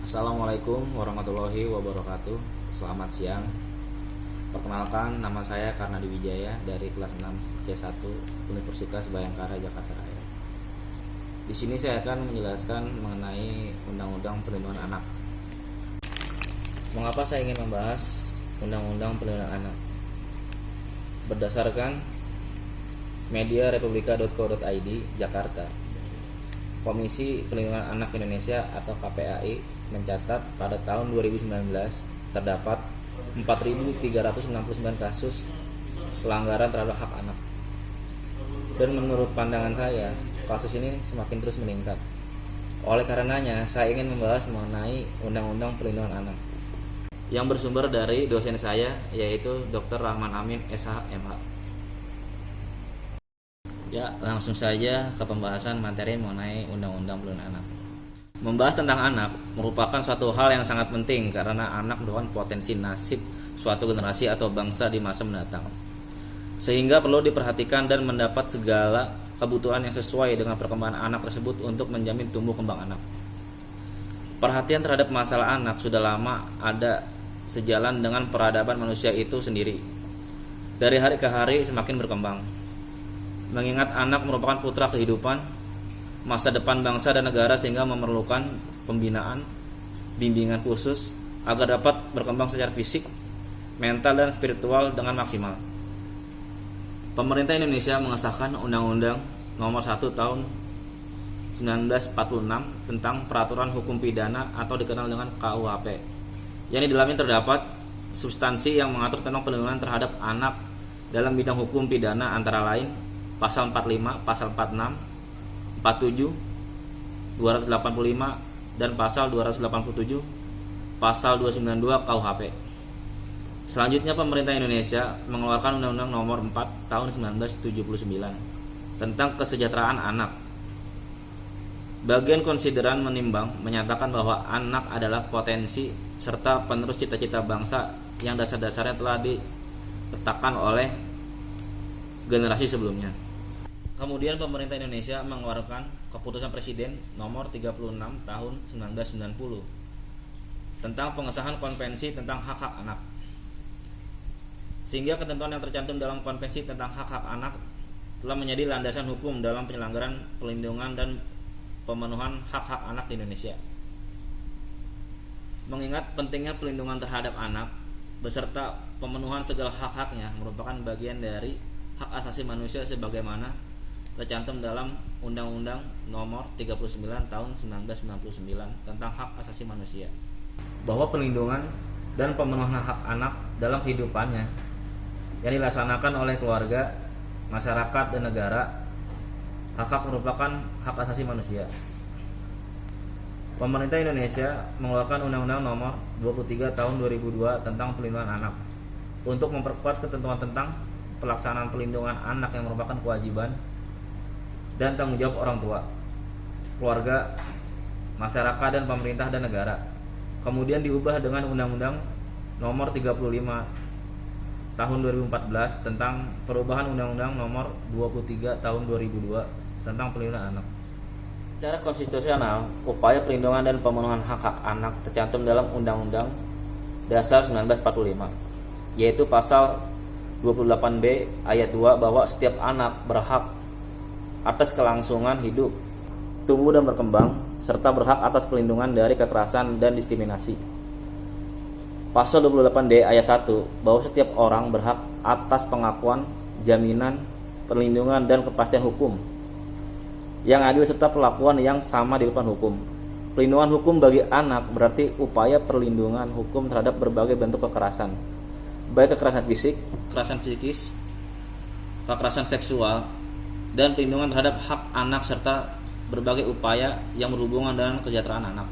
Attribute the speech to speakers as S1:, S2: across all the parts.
S1: Assalamualaikum warahmatullahi wabarakatuh. Selamat siang. Perkenalkan, nama saya Karnadi Wijaya dari kelas 6 C1 Universitas Bhayangkara Jakarta Raya. Di sini saya akan menjelaskan mengenai Undang-Undang Perlindungan Anak. Mengapa saya ingin membahas Undang-Undang Perlindungan Anak? Berdasarkan media republika.co.id Jakarta, Komisi Perlindungan Anak Indonesia atau KPAI mencatat pada tahun 2019 terdapat 4.369 kasus pelanggaran terhadap hak anak. Dan menurut pandangan saya, kasus ini semakin terus meningkat. Oleh karenanya, saya ingin membahas mengenai Undang-Undang Perlindungan Anak yang bersumber dari dosen saya, yaitu Dr. Rahman Amin SH MH. Ya, langsung saja ke pembahasan materi mengenai Undang-Undang Perlindungan Anak. Membahas tentang anak merupakan suatu hal yang sangat penting karena anak merupakan potensi nasib suatu generasi atau bangsa di masa mendatang. Sehingga perlu diperhatikan dan mendapat segala kebutuhan yang sesuai dengan perkembangan anak tersebut untuk menjamin tumbuh kembang anak. Perhatian terhadap masalah anak sudah lama ada sejalan dengan peradaban manusia itu sendiri. Dari hari ke hari semakin berkembang. Mengingat anak merupakan putra kehidupan, masa depan bangsa dan negara, sehingga memerlukan pembinaan, bimbingan khusus agar dapat berkembang secara fisik, mental, dan spiritual dengan maksimal. Pemerintah Indonesia mengesahkan Undang-Undang Nomor 1 Tahun 1946 tentang Peraturan Hukum Pidana atau dikenal dengan KUHP, yang di dalamnya terdapat substansi yang mengatur tentang perlindungan terhadap anak dalam bidang hukum pidana, antara lain Pasal 45, Pasal 46, 47, 285, dan Pasal 287, Pasal 292 KUHP. Selanjutnya, pemerintah Indonesia mengeluarkan Undang-Undang Nomor 4 Tahun 1979 tentang kesejahteraan anak. Bagian konsideran menimbang menyatakan bahwa anak adalah potensi serta penerus cita-cita bangsa yang dasar-dasarnya telah diletakkan oleh generasi sebelumnya. Kemudian pemerintah Indonesia mengeluarkan Keputusan Presiden Nomor 36 Tahun 1990 tentang pengesahan Konvensi tentang Hak-Hak Anak. Sehingga ketentuan yang tercantum dalam Konvensi tentang Hak-Hak Anak telah menjadi landasan hukum dalam penyelenggaraan pelindungan dan pemenuhan hak-hak anak di Indonesia. Mengingat pentingnya pelindungan terhadap anak beserta pemenuhan segala hak-haknya merupakan bagian dari hak asasi manusia sebagaimana tercantum dalam Undang-Undang Nomor 39 Tahun 1999 tentang Hak Asasi Manusia, bahwa pelindungan dan pemenuhan hak anak dalam kehidupannya yang dilaksanakan oleh keluarga, masyarakat, dan negara, hak-hak merupakan hak asasi manusia. Pemerintah Indonesia mengeluarkan Undang-Undang Nomor 23 Tahun 2002 tentang Perlindungan Anak untuk memperkuat ketentuan tentang pelaksanaan pelindungan anak yang merupakan kewajiban dan tanggung jawab orang tua, keluarga, masyarakat, dan pemerintah dan negara. Kemudian diubah dengan Undang-Undang Nomor 35 Tahun 2014 tentang perubahan Undang-Undang Nomor 23 Tahun 2002 tentang perlindungan anak. Secara konstitusional, upaya perlindungan dan pemenuhan hak-hak anak tercantum dalam Undang-Undang Dasar 1945, yaitu pasal 28B ayat 2 bahwa setiap anak berhak atas kelangsungan hidup, tumbuh dan berkembang, serta berhak atas perlindungan dari kekerasan dan diskriminasi. Pasal 28D ayat 1 bahwa setiap orang berhak atas pengakuan, jaminan, perlindungan, dan kepastian hukum yang adil serta perlakuan yang sama di depan hukum. Perlindungan hukum bagi anak berarti upaya perlindungan hukum terhadap berbagai bentuk kekerasan, baik kekerasan fisik, kekerasan psikis, kekerasan seksual, dan perlindungan terhadap hak anak serta berbagai upaya yang berhubungan dengan kesejahteraan anak.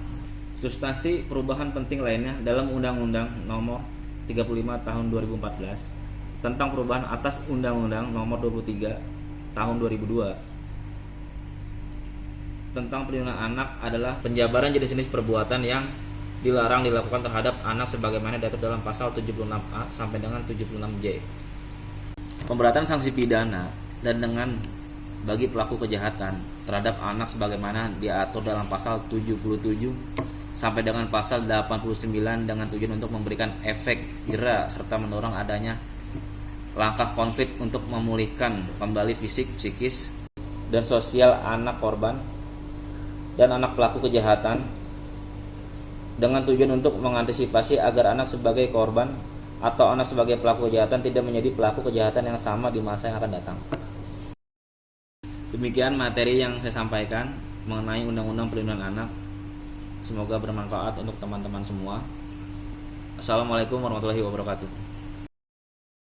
S1: Substansi perubahan penting lainnya dalam Undang-Undang Nomor 35 Tahun 2014 tentang perubahan atas Undang-Undang Nomor 23 Tahun 2002 tentang perlindungan anak adalah penjabaran jenis-jenis perbuatan yang dilarang dilakukan terhadap anak sebagaimana diatur dalam pasal 76A sampai dengan 76J. Pemberatan sanksi pidana dan dengan bagi pelaku kejahatan terhadap anak sebagaimana diatur dalam pasal 77 sampai dengan pasal 89 dengan tujuan untuk memberikan efek jera serta mendorong adanya langkah konkret untuk memulihkan kembali fisik, psikis, dan sosial anak korban dan anak pelaku kejahatan dengan tujuan untuk mengantisipasi agar anak sebagai korban atau anak sebagai pelaku kejahatan tidak menjadi pelaku kejahatan yang sama di masa yang akan datang. Demikian materi yang saya sampaikan mengenai Undang-Undang Perlindungan Anak. Semoga bermanfaat untuk teman-teman semua. Assalamualaikum warahmatullahi wabarakatuh.